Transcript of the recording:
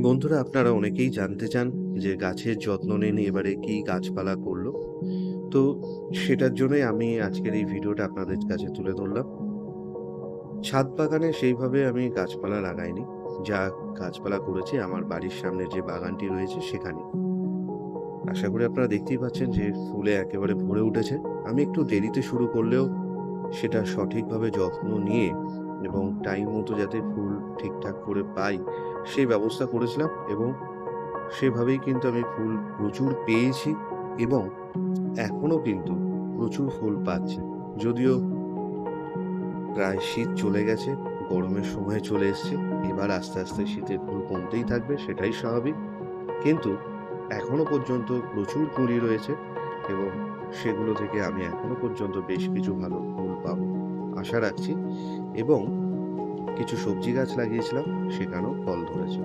বন্ধুরা, আপনারা অনেকেই জানতে চান যে গাছের যত্ন নিন এবারে কি গাছপালা করলো। তো সেটার জন্যই আমি আজকের এই ভিডিওটা আপনাদের কাছে তুলে ধরলাম। ছাদ বাগানে সেইভাবে আমি গাছপালা লাগাইনি। যা গাছপালা করেছি আমার বাড়ির সামনে যে বাগানটি রয়েছে সেখানে। আশা করি আপনারা দেখতেই পাচ্ছেন যে ফুলে একেবারে ভরে উঠেছে। আমি একটু দেরিতে শুরু করলেও সেটা সঠিকভাবে যত্ন নিয়ে এবং টাইম মতো যাতে ফুল ঠিকঠাক করে পাই সেই ব্যবস্থা করেছিলাম, এবং সেভাবেই কিন্তু আমি ফুল প্রচুর পেয়েছি এবং এখনো কিন্তু প্রচুর ফুল পাচ্ছি। যদিও প্রায় শীত চলে গেছে, গরমের সময় চলে এসছে। এবার আস্তে, আস্তে শীতের ফুল কমতেই থাকবে, সেটাই স্বাভাবিক। কিন্তু এখনো পর্যন্ত প্রচুর কুঁড়ি রয়েছে এবং সেগুলো থেকে আমি এখনো পর্যন্ত বেশ কিছু ভালো ফুল পাবো আশা রাখছি, এবং কিছু সবজি গাছ লাগিয়েছিলাম, সেখানেও ফল ধরেছে।